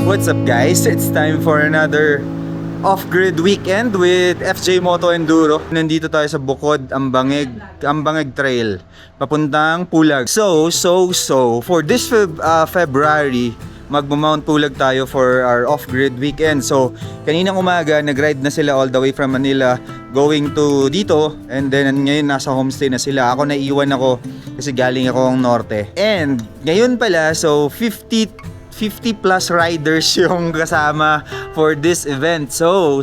What's up guys? It's time for another off-grid weekend with FJ Moto Enduro. Nandito tayo sa Bukod, Ambangeg Trail, papuntang Pulag. So, for this February, magmo-Mount Pulag tayo for our off-grid weekend. So, kaninang umaga, nag-ride na sila all the way from Manila going to dito, and then ngayon nasa homestay na sila. Ako naiiwan ako kasi galing akong norte. And ngayon pala, so 50 plus riders yung kasama for this event. So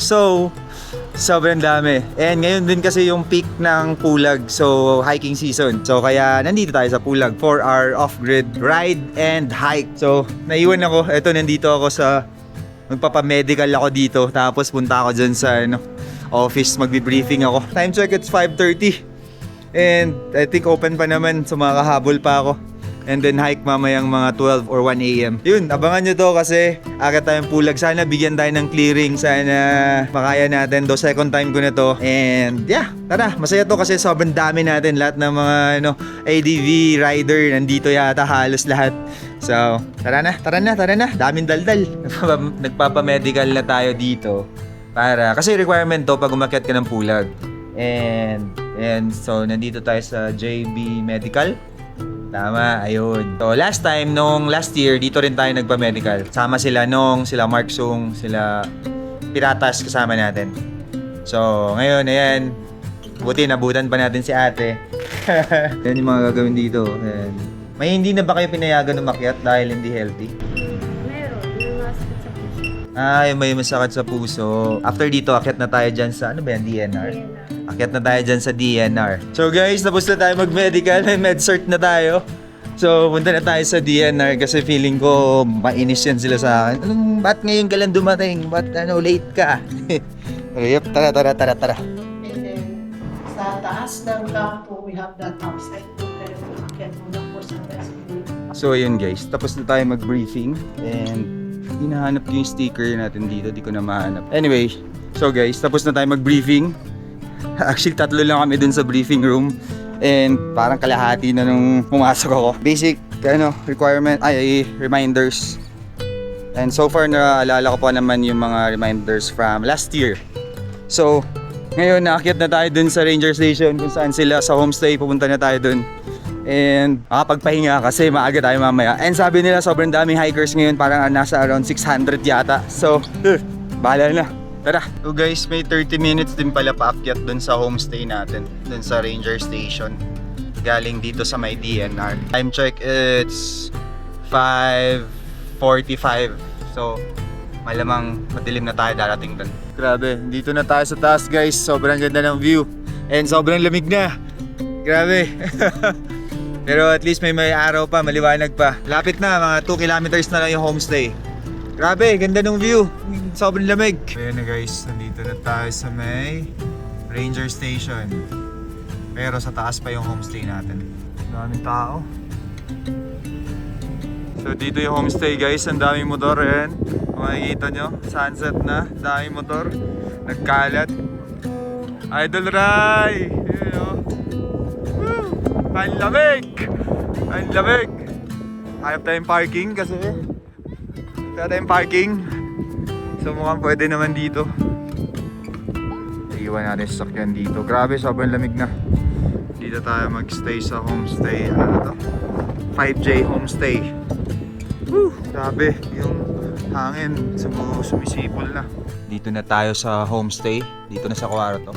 sobrang dami. And ngayon din kasi yung peak ng Pulag, so hiking season. So kaya nandito tayo sa Pulag for our off-grid ride and hike. So naiwan ako, eto nandito ako sa, magpapamedical ako dito. Tapos punta ako dyan sa office, magbi-briefing ako. Time check, it's 5:30. And I think open pa naman, so makakahabol pa ako. And then hike mamayang mga 12 or 1 a.m. Yun, abangan nyo to kasi agad tayong Pulag. Sana bigyan tayo ng clearing. Sana makaya natin. Second time ko na to. And yeah, tara, masaya to kasi sobrang dami natin. Lahat ng mga ADV rider nandito yata, halos lahat. So, tara na. Daming daldal. Nagpapamedical na tayo dito. Kasi requirement to pag umakyat ka ng Pulag. And so, nandito tayo sa JB Medical. Tama, ayun. So, last year, dito rin tayo nagpa-medical. Sama sila sila Mark Sung, sila Piratas kasama natin. So, ngayon, ayan. Buti, nabutan pa natin si ate. Yan yung mga gagawin dito. Ayan. May hindi na ba kayo pinayagan umakyat dahil hindi healthy? Yung may masakit sa puso. After dito, akyat na tayo dyan sa, DNR? Akyat na tayo dyan sa DNR. So guys, tapos na tayo mag-medical. May med-cert na tayo. So, punta na tayo sa DNR kasi feeling ko mainis yan sila sa akin. Ba't ngayon ka lang dumating? Ba't late ka? Yep, tara. And then, sa taas ng campo, we have that outside. Pero akyat muna po sa rescue. So ayun guys, tapos na tayo mag-briefing. And hinahanap ko yung sticker natin dito, di ko na mahanap. Anyway, so guys, tapos na tayo mag-briefing. Actually, 3 lang kami dun sa briefing room. And parang kalahati na nung pumasok ako. Basic, reminders. And so far, naalala ko pa naman yung mga reminders from last year. So, ngayon, naakyat na tayo dun sa ranger station kung saan sila sa homestay. Pupunta na tayo dun. And makapagpahinga kasi maaga tayo mamaya. And sabi nila sobrang daming hikers ngayon, parang nasa around 600 yata. So, bahala na. Tara. So guys, may 30 minutes din pala paakyat dun sa homestay natin, dun sa ranger station. Galing dito sa may DNR. Time check, it's 5:45. So, malamang madilim na tayo darating dun. Grabe, dito na tayo sa taas guys. Sobrang ganda ng view. And sobrang lamig na. Grabe. Pero at least may araw pa, maliwanag pa. Lapit na, mga 2 kilometers na lang yung homestay. Grabe, ganda ng view. Sobrang lamig. Ayan na guys, nandito na tayo sa may ranger station. Pero sa taas pa yung homestay natin. Daming tao. So dito yung homestay guys, ang daming motor. Ayan, makikita nyo, sunset na, daming motor. Nagkalat. Idol Rai! Ayan o. Ang lamig! Ang lamig! Hanap tayong parking kasi wala tayong parking. So mukhang pwede naman dito. Iiwan natin sa sakyan dito. Grabe, sobrang lamig na. Dito tayo magstay sa homestay. Ano to? 5J homestay. Woo! Grabe, yung hangin sumisipol na. Dito na tayo sa homestay. Dito na sa kwarto.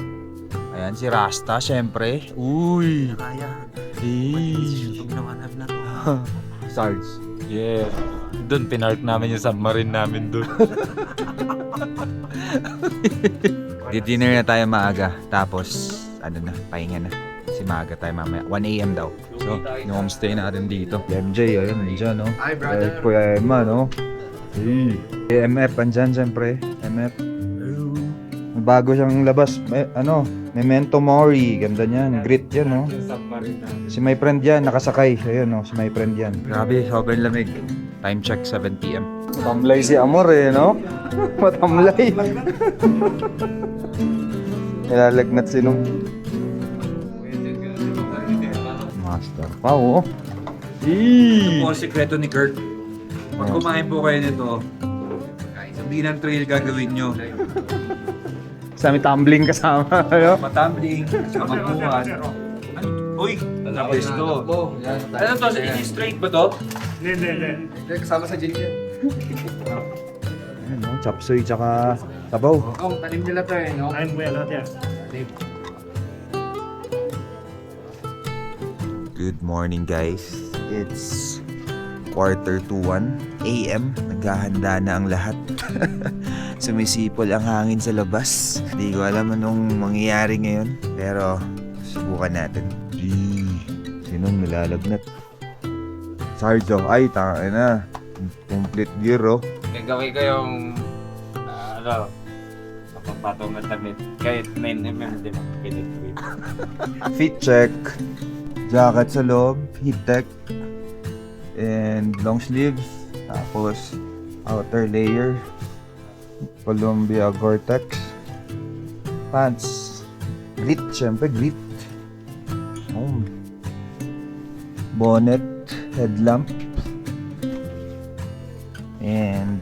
Ayan, si Rasta, syempre. Uy! Kaya. YouTube naman na to. Sarge. Yeah. Doon pinark namin yung submarine namin doon. Dinner na tayo maaga. Tapos, pahinga na. Si maaga tayo mamaya. 1 a.m. daw. So, yung homestay natin dito. MJ, ayun, nandiyan, no? Hi, brother. Kuya Emma, no? Hey. MF, andyan, syempre. MF. May bago siyang labas. Memento Mori. Ganda niyan. Grit yan, no? Submarine namin. Si my friend yan, nakasakay. Ayun, no? Si my friend yan. Grabe, sobrang lamig. Time check, 7 p.m. Matamlay si Amor, no? Matamlay. Nilalagnat si nung master pa, Ito po ang sikreto ni Kurt. Pag kumain po kayo nito, Hindi ng trail gagawin nyo. Sa amin tumbling kasama. Ano? Matambling, kamakuhan. Uy! Tapos to. Ano to? Straight ba to? Hindi. Kasama sa gin yan. Ayun, no? Chop suey tsaka sabaw. Ang talim nila to eh, no? I'm well out there. Good morning guys. It's 1:45 AM. Naghahanda na ang lahat. Sumisipol ang hangin sa labas. Hindi ko alam anong mangyayari ngayon. Pero subukan natin. Sinong nilalagnat? Sarjo. Ay, tanga na. Complete gear oh. Gagawin ko yung kapapatong na damit. Kahit 9mm din ang pinag-trip. Fit check. Jacket sa loob. Heat tech. And long sleeves. Tapos outer layer. Columbia Gore-Tex. Pants. Grit. Syempre grit. Bonnet. Headlamp. And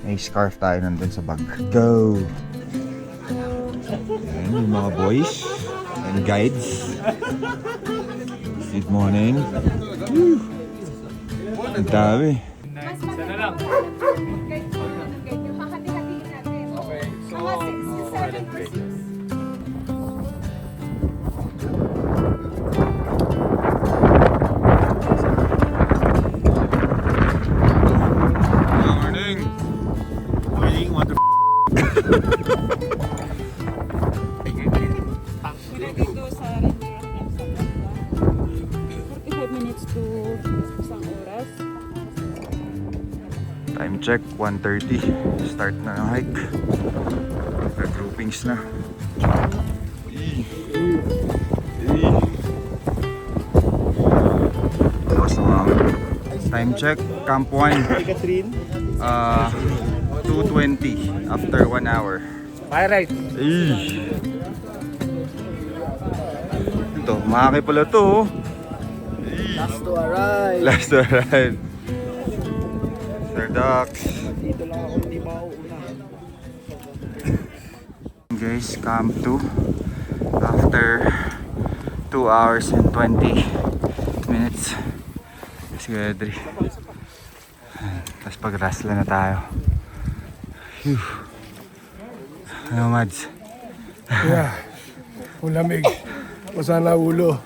may scarf tayo nandun sa bag. Go! Ayan yung mga boys and guides. Good morning. Woo! Ang dami. Sana lang. Hahati-hatiin natin. Okay, so Mga 6 to 7 pieces. Morning. Morning, what the Dito sa render hanggang sa Bamba. 45 minutes to isang oras. Time check, 1:30. Start na ang hike. Groupings na. Tapos na mga time check, Camp 1. 2:20 after 1 hour. Fire right. Ito, makaki pala to. Oh. Last to arrive. Last to arrive. Sir Dax. Dito lang ako hindi mauuna. Guys, Camp 2 after 2 hours and 20 minutes. Si Edri. Tapos pag-rasla na tayo. Phew. Ano, Mads? Yeah. Ulamig. Masana ulo.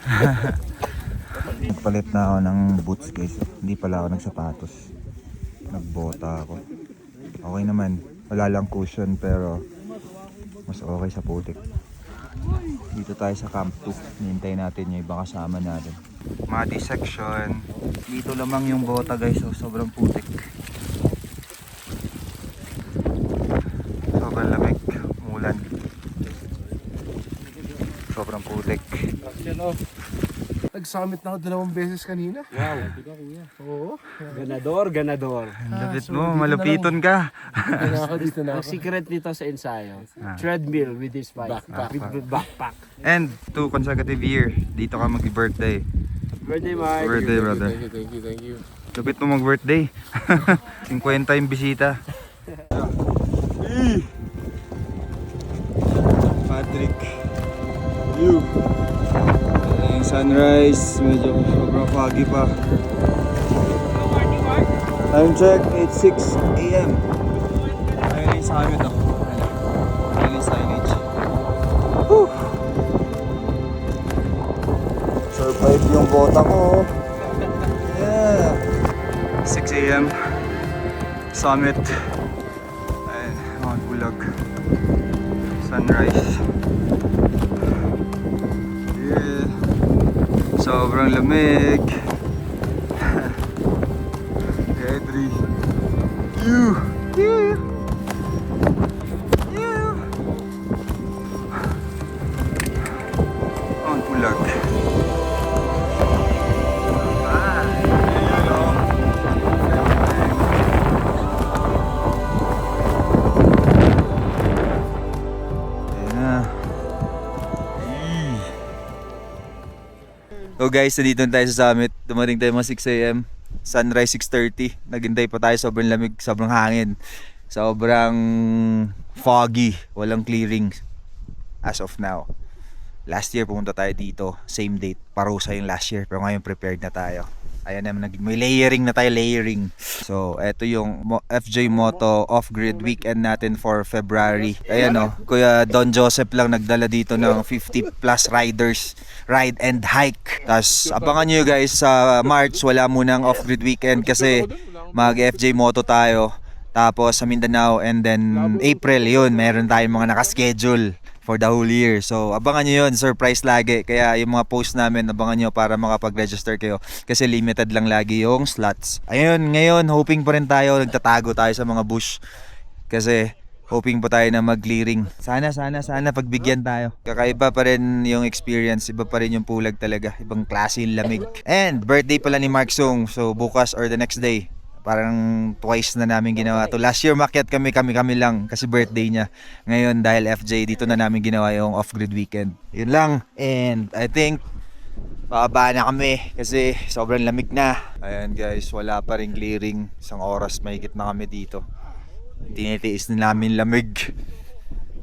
Palit na ako ng boots guys. Hindi pala ako nagsapatos. Nagbota ako. Okay naman. Wala lang cushion pero mas okay sa putik. Dito tayo sa Camp 2. Hinintay natin yung ibang kasama natin. Muddy section. Dito lamang yung bota guys. So sobrang putik. Sobrang lamig. Umulan. Sobrang putik. Nag-summit na ako 2 beses kanina. Wow. Oo. Ganador. Ang lapit mo. Malupiton ka. Dito na Ang ako. secret nito sa ensayo, treadmill with this bike. With backpack. And 2 consecutive year. Dito ka mag-birthday. Birthday, Mike. Birthday, brother. Thank you. Lupit mo mag-birthday. 50 yung bisita. Patrick. View. Yung sunrise, medyo sobrang foggy pa. Time check, 8:06 AM. Ayun yung summit ako. Ayun yung signage. Whew. Survive yung bota ko. Yeah. 6 AM. Summit. Ayun, Mount Bulag. Sunrise. Yeah. Sobrang lamig. Edri. You. Mount Bulag. So guys, nandito na tayo sa summit. Dumating tayo mga 6 AM. Sunrise 6:30. Naghintay pa tayo, sobrang lamig, sobrang hangin. Sobrang foggy, walang clearing as of now. Last year pumunta tayo dito, same date, parusa yung last year, pero ngayon prepared na tayo. Ayan naman, may layering na tayo, layering. So, eto yung FJ Moto off-grid weekend natin for February. Ayan o, Kuya Don Joseph lang nagdala dito ng 50 plus riders, ride and hike. Tapos, abangan nyo guys, sa March, wala munang off-grid weekend kasi mag-FJ Moto tayo. Tapos sa Mindanao, and then April, yun, meron tayong mga nakaschedule for the whole year. So abangan nyo yun, surprise lagi. Kaya yung mga post namin, abangan nyo para makapag-register kayo. Kasi limited lang lagi yung slots. Ayun, ngayon, hoping pa rin tayo, nagtatago tayo sa mga bush. Kasi hoping pa tayo na mag-clearing. Sana pagbigyan tayo. Kakaiba pa rin yung experience, iba pa rin yung pulag talaga. Ibang klase yung lamig. And birthday pala ni Mark Sung. So bukas or the next day, parang twice na namin ginawa to. Last year makyat kami lang kasi birthday niya. Ngayon dahil FJ, dito na namin ginawa yung off-grid weekend. Yun lang. And I think bababa na kami kasi sobrang lamig na. Ayan guys, wala pa rin clearing. Isang oras mahigit na kami dito. Tinitiis na namin lamig.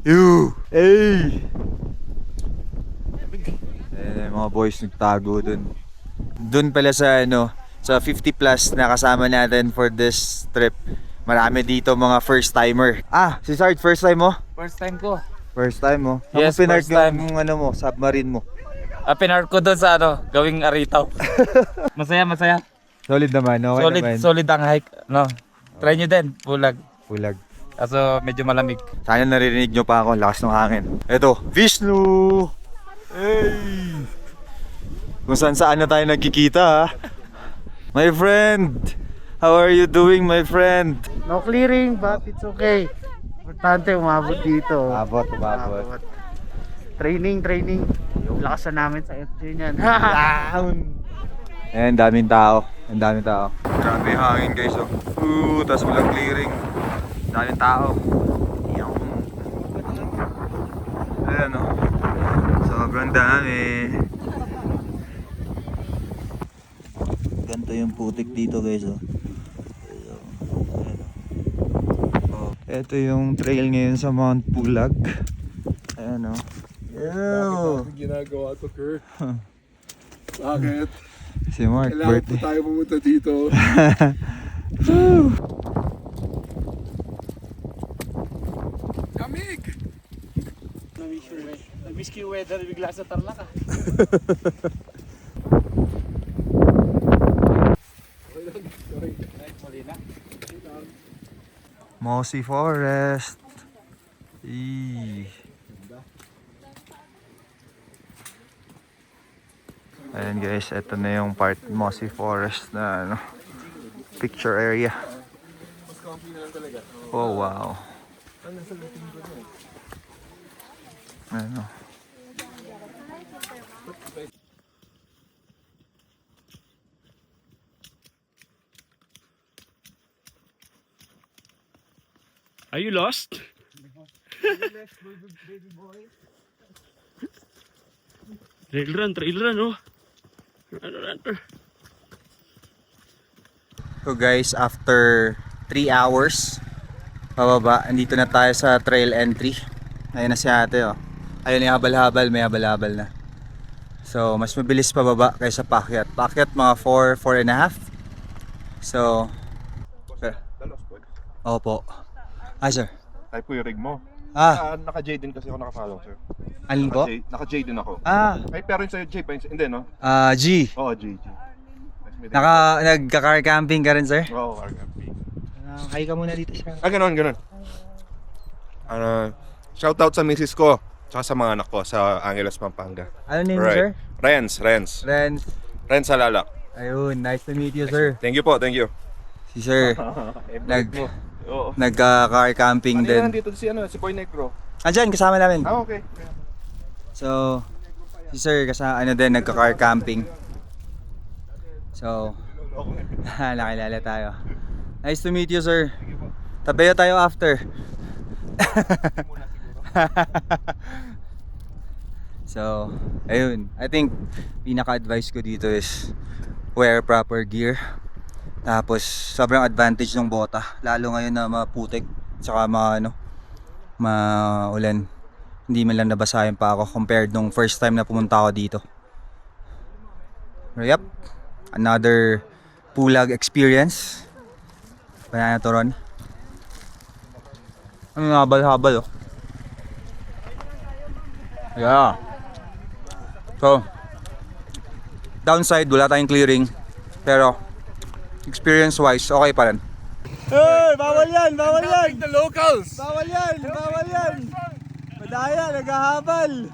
Ew! Hey! Ayan, mga boys nagtago dun. Dun pala sa sa 50 plus na kasama natin for this trip. Marami dito mga first timer. Si Sarge, first time mo? First time ko. First time mo? Yes, Ano first time. yung mo, submarine mo? Pinark ko doon sa gawing aritaw. Masaya. Solid naman, okay naman. Solid ang hike. No. Try nyo din, pulag. Pulag. Kaso medyo malamig. Sana naririnig nyo pa ako, ang lakas ng hangin. Eto, Vishnu! Hey! Kung saan na tayo nagkikita ha. My friend! How are you doing, my friend? No clearing, but it's okay. Importante, umabot dito. Umabot. Training. Yung lakas na namin sa FJ niyan. Ayan, daming tao. Grabe yung hangin guys. Tapos walang clearing. Daming tao. Ayan o. Sobrang dami. Ganito yung putik dito guys. Ito yung trail ngayon sa Mount Pulag. Ayan o. Ginagawa to, Kurt. Bakit? Si Mark, Kailangan birthday. po tayo pumunta dito. Kamig! Namiss ko yung weather, bigla sa Tarlac Mossy Forest. Ayan guys, ito na yung part Mossy Forest na picture area. Oh wow. Are you lost? Trail run, oh. Run. So guys, after 3 hours pababa, andito na tayo sa trail entry. Ayun na si ate oh. Ayun yung habal-habal, may habal-habal na. So mas mabilis pababa kaysa paakyat. Paakyat mga 4.5. So opo. Sir. Type ko yung rig mo. Naka-J din kasi ako nakafollow, sir. Alin po? Naka-J din ako. Ay, Pero yung sa'yo, J pa hindi, no? G. Oo, J. Nagka-car camping ka rin, sir? Oo, RFP. Hay ka muna dito, sir. Ganun. Shoutout sa misis ko, tsaka sa mga anak ko sa Angeles, Pampanga. Ano name, sir? Renz Salalak. Ayun, nice to meet you, sir. Thank you po, thank you. Si sir, nagka-car camping din. Dito si Boy Negro. Andyan, kasama namin. Okay. So, si sir, din, nagka-car camping. So, nakilala tayo. Nice to meet you, sir. Tabayo tayo after. So, ayun. I think, pinaka-advice ko dito is wear proper gear. Tapos, sobrang advantage ng bota. Lalo ngayon na maputik. Tsaka maulan. Hindi man lang nabasahin pa ako compared nung first time na pumunta ako dito. Yep, another Pulag experience. Banana Toron. Ang habal-habal oh. Yeah. So, downside, wala tayong clearing. Pero, experience-wise, okay pa rin. Hey! Bawal yan! Bawal yan! The locals! Bawal yan! Bawal yan! Madaya, naghahabal!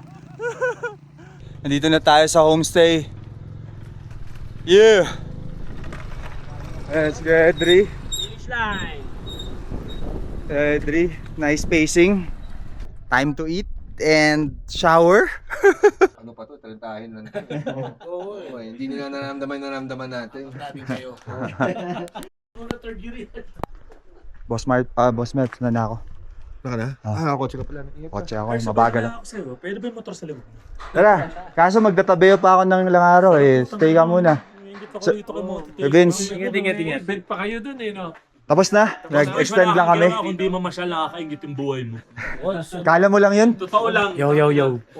Nandito na tayo sa homestay. Yeah! Let's go, Edri. Finish line. Edri, nice pacing. Time to eat and shower. Ano pa to? Talentahin lang. Oo, hindi nila naramdaman natin. Boss Mart, na ako. Naka na? Kotse ka pala. Kotse ako, mabagal. Pwede ba yung motor sa likod? Tara, kaso magtatabayo pa ako ng ilang araw eh. Stay ka muna. Hindi pa ko dito kay Moto. Vince, Ingat. Bed pa kayo dun eh, no? tapos na? Nag-extend lang kami. Kung di mo masyal, nakakaingit yung buhay mo. Kala mo lang yun? Totoo lang. Yo.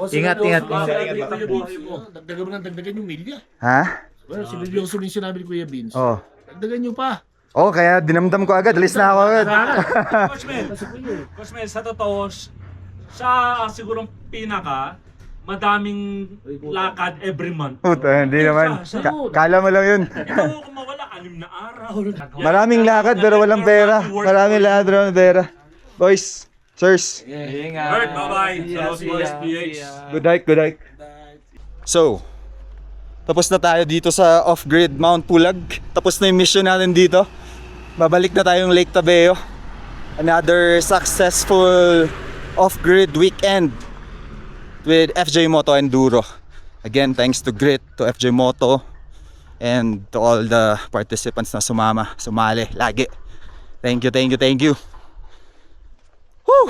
Ingat. Yung buhay mo. Dagdagan mo ng dagdagan yung milya. Ha? Well, seryoso rin sinabi ni Kuya Vince. Oh. Dagdagan nyo pa. Oh, kaya dinamdam ko agad. Alis na ako agad. Coach Mel, sa totoo, siya sigurong madaming lakad every month. Puta, hindi naman. Kala mo lang yun. Ito, kung mawala, 6 na araw. Maraming lakad pero walang pera. Maraming lakad pero walang pera. Boys, sirs. Bert, bye-bye. Sa Los Boys PH. Good hike. So, tapos na tayo dito sa off-grid Mount Pulag. Tapos na yung mission natin dito. Babalik na tayong Lake Tabeo. Another successful off-grid weekend with FJ Moto Enduro. Again, thanks to Grit, to FJ Moto, and to all the participants na sumali lagi. Thank you. Woo!